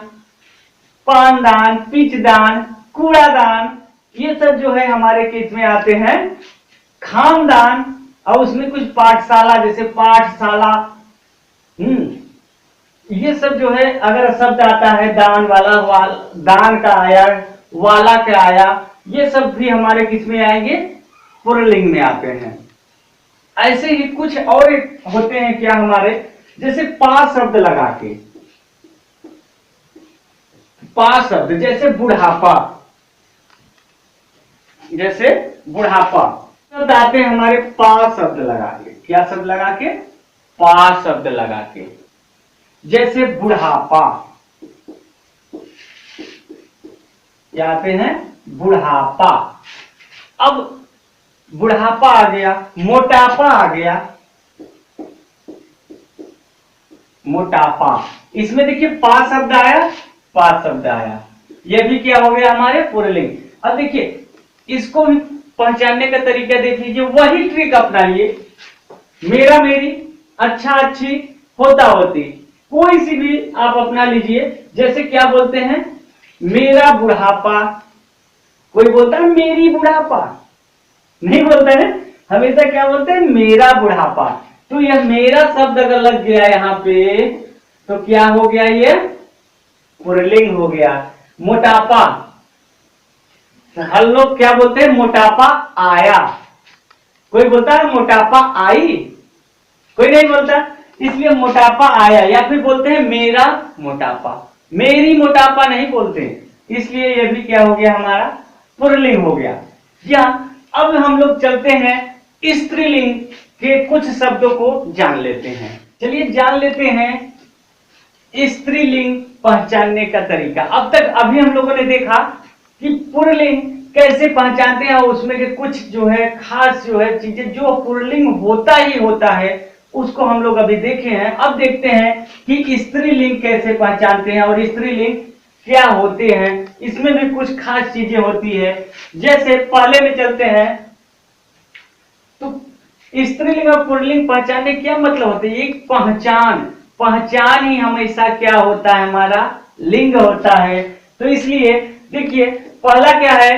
पान दान, पिच दान, कूड़ा दान, ये सब जो है हमारे किस में आते हैं? खानदान। और उसमें कुछ पाठशाला, जैसे पाठशाला, ये सब जो है, अगर शब्द आता है दान वाला, दान का आया, वाला का आया, ये सब भी हमारे किस में आएंगे? पुल्लिंग में आते हैं। ऐसे ही कुछ और होते हैं क्या हमारे, जैसे पा शब्द लगा के, पा शब्द, जैसे बुढ़ापा, जैसे बुढ़ापा शब्द आते हैं हमारे पा शब्द लगा के। क्या शब्द लगा के? पा शब्द लगा के। जैसे बुढ़ापा, क्या आते हैं? बुढ़ापा। अब बुढ़ापा आ गया, मोटापा आ गया, मोटापा, इसमें देखिए पा शब्द आया, पा शब्द आया, यह भी क्या हो गया? हमारे पुल्लिंग। अब देखिए, इसको भी पहचानने का तरीका देख लीजिए, वही ट्रिक अपनाइए, मेरा मेरी, अच्छा अच्छी, होता होती, कोई सी भी आप अपना लीजिए। जैसे क्या बोलते हैं? मेरा बुढ़ापा, कोई बोलता है मेरी बुढ़ापा, नहीं बोलता है, हमेशा क्या बोलते हैं? मेरा बुढ़ापा। तो यह मेरा शब्द अगर लग गया यहाँ पे, तो क्या हो गया? ये पुल्लिंग हो गया। मोटापा, हर लोग क्या बोलते हैं? मोटापा आया, कोई बोलता है मोटापा आई, कोई नहीं बोलता, इसलिए मोटापा आया। या फिर बोलते हैं मेरा मोटापा, मेरी मोटापा नहीं बोलते, इसलिए यह भी क्या हो गया? हमारा पुल्लिंग हो गया। या अब हम लोग चलते हैं स्त्रीलिंग के कुछ शब्दों को जान लेते हैं। चलिए जान लेते हैं स्त्रीलिंग पहचानने का तरीका। अब तक अभी हम लोगों ने देखा कि पुल्लिंग कैसे पहचानते हैं, और उसमें के कुछ जो है खास जो है चीजें, जो पुल्लिंग होता ही होता है, उसको हम लोग अभी देखे हैं। अब देखते हैं कि स्त्रीलिंग कैसे पहचानते हैं और स्त्रीलिंग क्या होते हैं। इसमें भी कुछ खास चीजें होती है। जैसे पहले में चलते हैं, तो स्त्रीलिंग और पुल्लिंग पहचानने क्या मतलब होता है? एक पहचान, पहचान ही हमेशा क्या होता है? हमारा लिंग होता है। तो इसलिए देखिए पहला क्या है,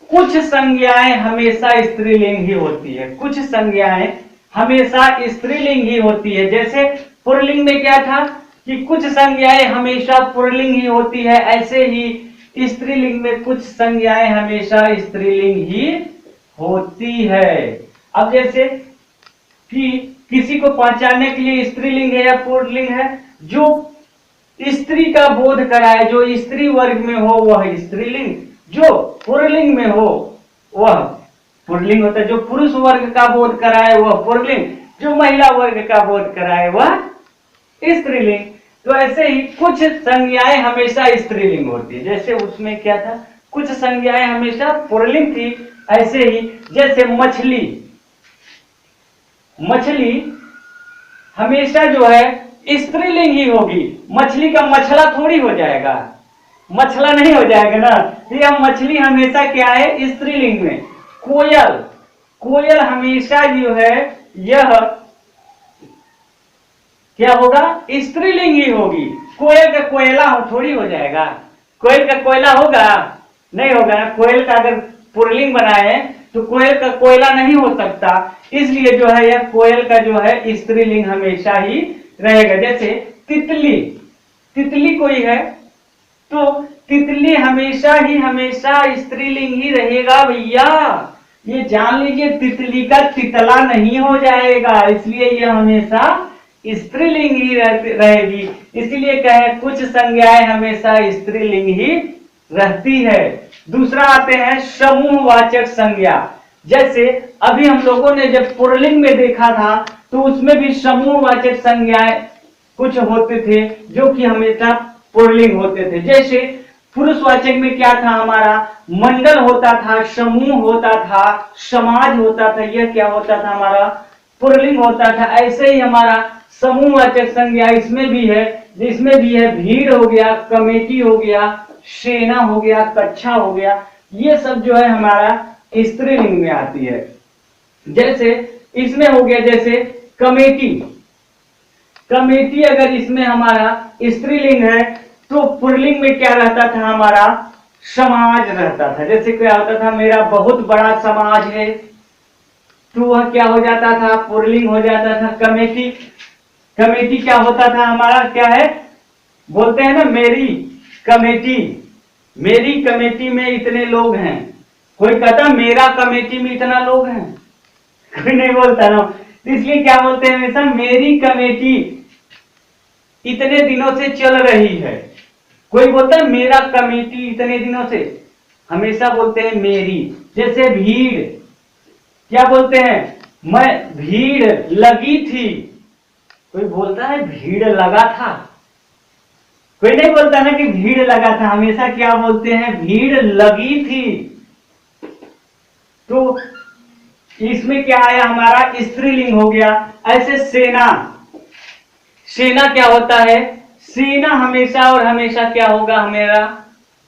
कुछ संज्ञाएं हमेशा स्त्रीलिंग ही होती है, कुछ संज्ञाएं हमेशा स्त्रीलिंग ही होती है। जैसे पुल्लिंग में क्या था कि कुछ संज्ञाएं हमेशा पुल्लिंग ही होती है, ऐसे ही स्त्रीलिंग में कुछ संज्ञाएं हमेशा स्त्रीलिंग ही होती है। अब जैसे कि किसी को पहचानने के लिए स्त्रीलिंग है या पुल्लिंग है, जो स्त्री का बोध कराए, जो स्त्री वर्ग में हो वह स्त्रीलिंग, जो पुल्लिंग में हो वह पुल्लिंग होता है, जो पुरुष वर्ग का बोध कराए वह पुल्लिंग, जो महिला वर्ग का बोध कराए वह स्त्रीलिंग। तो ऐसे ही कुछ संज्ञाएं हमेशा स्त्रीलिंग होती है। जैसे उसमें क्या था, कुछ संज्ञाएं हमेशा पुल्लिंग थी, ऐसे ही जैसे मछली, मछली हमेशा जो है स्त्रीलिंग ही होगी। मछली का मछला थोड़ी हो जाएगा, मछला नहीं हो जाएगा ना। तो यह मछली हमेशा क्या है? स्त्रीलिंग में। कोयल, कोयल हमेशा जो है यह क्या होगा? स्त्रीलिंग ही होगी। कोयल का कोयला थोड़ी हो जाएगा, कोयल का कोयला होगा? नहीं होगा ना। कोयल का अगर पुल्लिंग बनाए तो कोयल का कोयला नहीं हो सकता, इसलिए जो है यह कोयल का जो है स्त्रीलिंग हमेशा ही रहेगा। जैसे तितली, तितली कोई है तो तितली हमेशा ही हमेशा स्त्रीलिंग ही रहेगा भैया, ये जान लीजिए। तितली का तितला नहीं हो जाएगा, इसलिए यह हमेशा स्त्रीलिंग ही रहेगी। इसलिए कहे कुछ संज्ञाएं हमेशा स्त्रीलिंग ही रहती है। दूसरा आते हैं समूहवाचक संज्ञा। जैसे अभी हम लोगों ने जब पुल्लिंग में देखा था तो उसमें भी समूहवाचक संज्ञाएं कुछ होते थे जो कि हमेशा पुल्लिंग होते थे। जैसे पुरुषवाचक में क्या था? हमारा मंडल होता था, समूह होता था, समाज होता था, यह क्या होता था? हमारा पुल्लिंग होता था। ऐसे ही हमारा समूहवाचक संज्ञा इसमें भी है, जिसमें भी है भीड़ हो गया, कमेटी हो गया, सेना हो गया, कक्षा हो गया, ये सब जो है हमारा स्त्रीलिंग में आती है। जैसे इसमें हो गया जैसे कमेटी, कमेटी अगर इसमें हमारा स्त्रीलिंग है तो पुल्लिंग में क्या रहता था? हमारा समाज रहता था। जैसे क्या होता था? मेरा बहुत बड़ा समाज है, तो वह क्या हो जाता था? पुल्लिंग हो जाता था। कमेटी, कमेटी क्या होता था? हमारा क्या है बोलते हैं ना, मेरी कमेटी, मेरी कमेटी में इतने लोग हैं। कोई कहता मेरा कमेटी में इतना लोग हैं? कोई नहीं बोलता ना। इसलिए क्या बोलते हैं हमेशा? मेरी कमेटी इतने दिनों से चल रही है। कोई बोलता है मेरा कमेटी इतने दिनों से, हमेशा बोलते हैं मेरी। जैसे भीड़, क्या बोलते हैं? मैं भीड़ लगी थी। कोई बोलता है भीड़ लगा था? कोई नहीं बोलता ना कि भीड़ लगा था, हमेशा क्या बोलते हैं? भीड़ लगी थी। तो इसमें क्या आया? हमारा स्त्रीलिंग हो गया। ऐसे सेना, सेना क्या होता है? सेना हमेशा और हमेशा क्या होगा? हमारा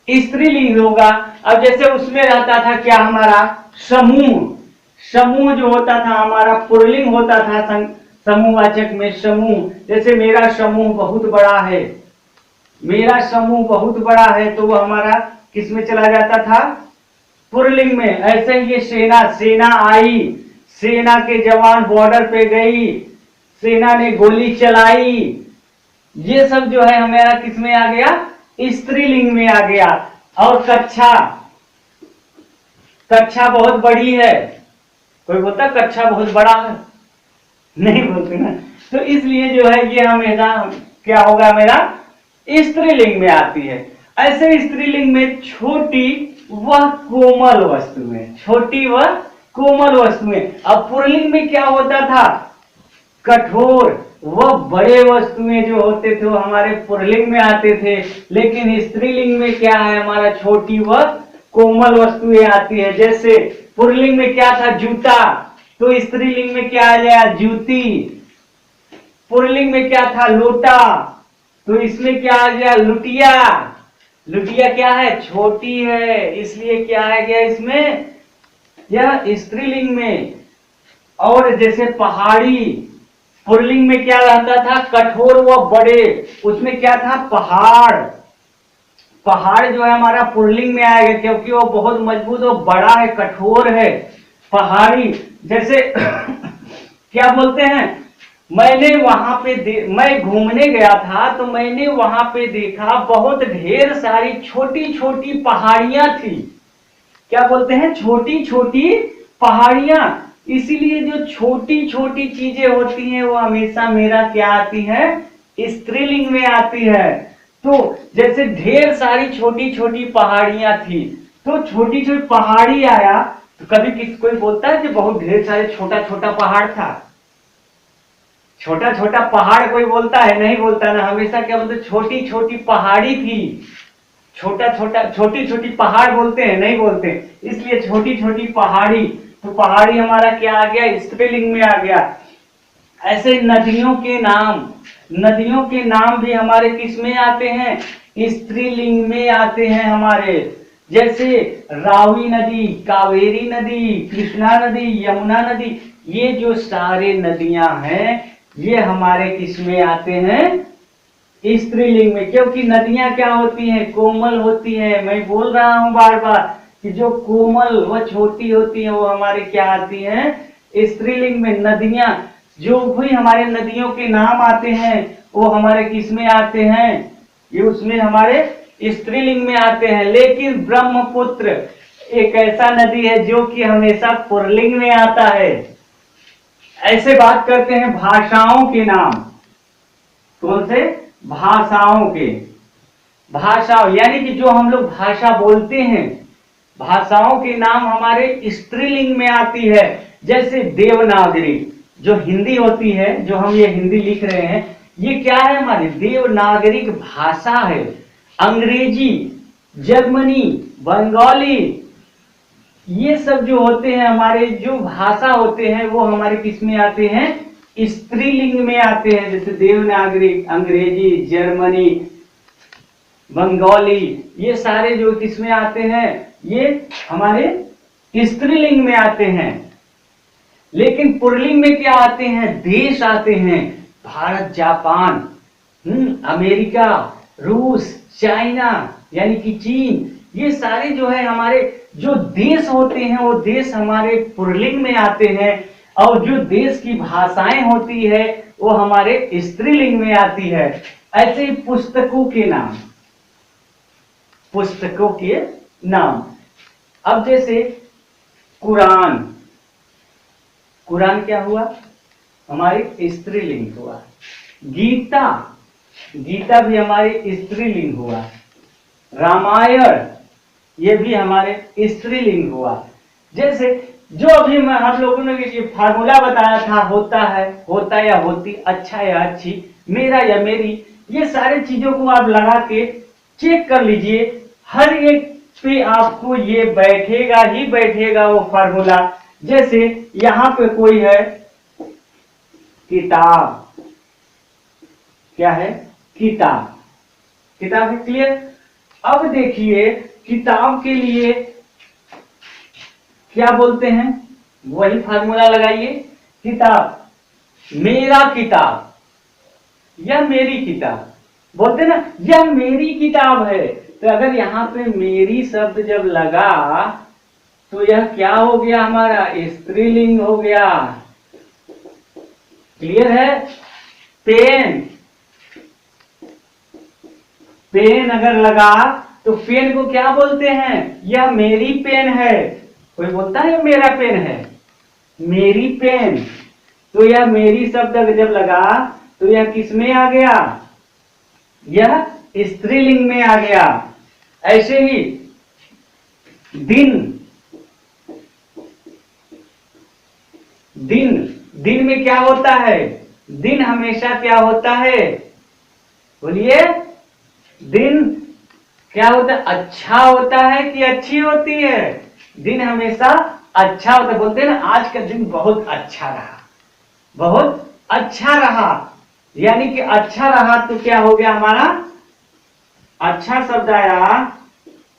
स्त्रीलिंग होगा। अब जैसे उसमें रहता था क्या? हमारा समूह, समूह जो होता था हमारा पुल्लिंग होता था समूहवाचक में। समूह, जैसे मेरा समूह बहुत बड़ा है, मेरा समूह बहुत बड़ा है, तो वो हमारा किस में चला जाता था? पुल्लिंग में। ऐसे ही ये सेना, सेना आई, सेना के जवान बॉर्डर पे गई, सेना ने गोली चलाई, ये सब जो है हमारा किस में आ गया? स्त्रीलिंग में आ गया। और कक्षा, कक्षा बहुत बड़ी है। कोई बोलता कक्षा बहुत बड़ा है? नहीं बोलते ना। तो इसलिए जो है ये हमेशा क्या होगा? मेरा स्त्रीलिंग में आती है। ऐसे स्त्रीलिंग में छोटी वह कोमल वस्तुएं, छोटी व कोमल वस्तुएं। अब पुल्लिंग में क्या होता था? कठोर व बड़े वस्तुएं जो होते थे वो हमारे पुल्लिंग में आते थे। लेकिन स्त्रीलिंग में क्या है? हमारा छोटी व कोमल वस्तुएं आती है। जैसे पुल्लिंग में क्या था? जूता, तो स्त्रीलिंग में क्या आ गया? जूती। पुल्लिंग में क्या था? लोटा, तो इसमें क्या आ गया? लुटिया। लुटिया क्या है? छोटी है, इसलिए क्या आ गया इसमें? यह स्त्रीलिंग में। और जैसे पहाड़ी, पुल्लिंग में क्या रहता था, कठोर व बड़े, उसमें क्या था, पहाड़। पहाड़ जो है हमारा पुल्लिंग में आएगा क्योंकि वो बहुत मजबूत और बड़ा है, कठोर है। पहाड़ी जैसे क्या बोलते हैं, मैंने वहां पे मैं घूमने गया था तो मैंने वहां पे देखा बहुत ढेर सारी छोटी छोटी पहाड़ियां थी। क्या बोलते हैं, छोटी छोटी पहाड़ियां। इसीलिए जो छोटी छोटी चीजें होती हैं वो हमेशा मेरा क्या आती है, स्त्रीलिंग में आती है। तो जैसे ढेर सारी छोटी छोटी पहाड़ियां थी, तो छोटी छोटी पहाड़ी आया, तो कभी किसी कोई बोलता है कि बहुत ढेर सारे छोटा छोटा पहाड़ था। छोटा छोटा पहाड़ कोई बोलता है, नहीं बोलता ना, हमेशा क्या बोलते, छोटी छोटी पहाड़ी थी। छोटा छोटा छोटी छोटी पहाड़ बोलते हैं, नहीं बोलते, इसलिए छोटी छोटी पहाड़ी। तो पहाड़ी हमारा क्या आ गया, स्त्रीलिंग में आ गया। ऐसे नदियों के नाम, नदियों के नाम भी हमारे किस में आते हैं, स्त्रीलिंग में आते हैं हमारे। जैसे रावी नदी, कावेरी नदी, कृष्णा नदी, यमुना नदी, ये जो सारे नदियां हैं ये हमारे किस में आते हैं, स्त्रीलिंग में। क्योंकि नदियां क्या होती हैं, कोमल होती हैं। मैं बोल रहा हूं बार बार कि जो कोमल व छोटी होती हैं वो हमारे क्या आती हैं, स्त्रीलिंग में। नदियां जो भी हमारे नदियों के नाम आते हैं वो हमारे किस में आते हैं, ये उसमें हमारे स्त्रीलिंग में आते हैं। लेकिन ब्रह्मपुत्र एक ऐसा नदी है जो कि हमेशा पुल्लिंग में आता है। ऐसे बात करते हैं भाषाओं के नाम। कौन से, भाषाओं के। भाषाओं यानी कि जो हम लोग भाषा बोलते हैं, भाषाओं के नाम हमारे स्त्रीलिंग में आती है। जैसे देवनागरी जो हिंदी होती है, जो हम ये हिंदी लिख रहे हैं, ये क्या है, हमारी देवनागरिक भाषा है। अंग्रेजी, जर्मनी, बंगाली, ये सब जो होते हैं हमारे जो भाषा होते हैं वो हमारे किस में आते हैं, स्त्रीलिंग में आते हैं। जैसे देवनागरी, अंग्रेजी, जर्मनी, बंगाली, ये सारे जो किस में आते हैं, ये हमारे स्त्रीलिंग में आते हैं। लेकिन पुल्लिंग में क्या आते हैं, देश आते हैं। भारत, जापान, अमेरिका, रूस, चाइना यानी कि चीन, ये सारे जो है हमारे जो देश होते हैं वो देश हमारे पुल्लिंग में आते हैं। और जो देश की भाषाएं होती है वो हमारे स्त्रीलिंग में आती है। ऐसे ही पुस्तकों के नाम, पुस्तकों के नाम। अब जैसे कुरान, कुरान क्या हुआ, हमारी स्त्रीलिंग हुआ। गीता, गीता भी हमारी स्त्रीलिंग हुआ। रामायण ये भी हमारे स्त्रीलिंग हुआ। जैसे जो अभी हम लोगों ने ये फार्मूला बताया था, होता है, होता या होती, अच्छा या अच्छी, मेरा या मेरी, ये सारी चीजों को आप लगा के चेक कर लीजिए। हर एक पे आपको ये बैठेगा ही बैठेगा वो फार्मूला। जैसे यहां पे कोई है, किताब, क्या है, किताब, किताब है, क्लियर। अब देखिए किताब के लिए क्या बोलते हैं, वही फार्मूला लगाइए। किताब, मेरा किताब या मेरी किताब बोलते ना, यह मेरी किताब है। तो अगर यहां पे मेरी शब्द जब लगा तो यह क्या हो गया, हमारा स्त्रीलिंग हो गया। क्लियर है। पेन, पेन अगर लगा तो पेन को क्या बोलते हैं, यह मेरी पेन है। कोई बोलता है मेरा पेन है, मेरी पेन। तो यह मेरी शब्द जब लगा तो यह किस में आ गया, यह स्त्रीलिंग में आ गया। ऐसे ही दिन, दिन, दिन में क्या होता है, दिन हमेशा क्या होता है, बोलिए, दिन क्या होता है, अच्छा होता है कि अच्छी होती है, दिन हमेशा अच्छा होता है। बोलते हैं ना आज का दिन बहुत अच्छा रहा, बहुत अच्छा रहा, यानी कि अच्छा रहा तो क्या हो गया हमारा, अच्छा शब्द आया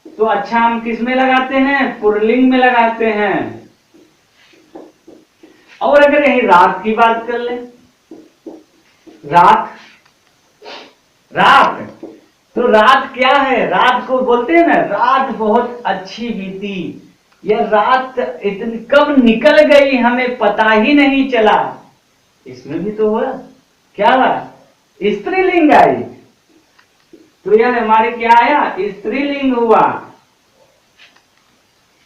तो अच्छा हम किस में लगाते हैं, पुल्लिंग में लगाते हैं। और अगर यही रात की बात कर लें, रात, रात, तो रात क्या है? रात को बोलते हैं ना, रात बहुत अच्छी बीती, यह रात इतनी कब निकल गई हमें पता ही नहीं चला। इसमें भी तो हुआ, क्या हुआ? स्त्रीलिंग आई, तो यह हमारे क्या आया? स्त्रीलिंग हुआ।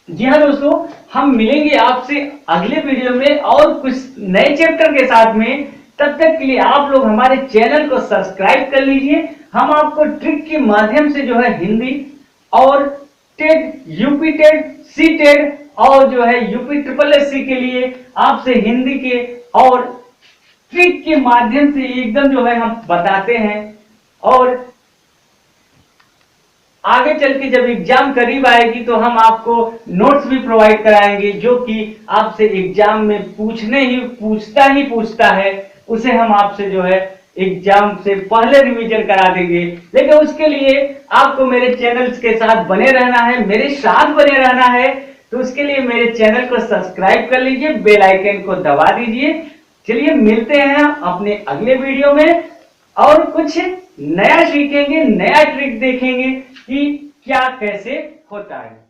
जी हाँ दोस्तों, हम मिलेंगे आपसे अगले वीडियो में और कुछ नए चैप्टर के साथ में। तब तक के लिए आप लोग हमारे चैनल को सब्सक्राइब कर लीजिए। हम आपको ट्रिक के माध्यम से जो है हिंदी और TET, UP TET, C TET और जो है यूपी ट्रिपल एससी के लिए आपसे हिंदी के और ट्रिक के माध्यम से एकदम जो है हम बताते हैं। और आगे चल के जब एग्जाम करीब आएगी तो हम आपको नोट्स भी प्रोवाइड कराएंगे, जो कि आपसे एग्जाम में पूछता है, उसे हम आपसे जो है एग्जाम से पहले रिवीजन करा देंगे। लेकिन उसके लिए आपको मेरे चैनल के साथ बने रहना है, मेरे साथ बने रहना है। तो उसके लिए मेरे चैनल को सब्सक्राइब कर लीजिए, बेल आइकन को दबा दीजिए। चलिए मिलते हैं अपने अगले वीडियो में और कुछ नया सीखेंगे, नया ट्रिक देखेंगे कि क्या कैसे होता है।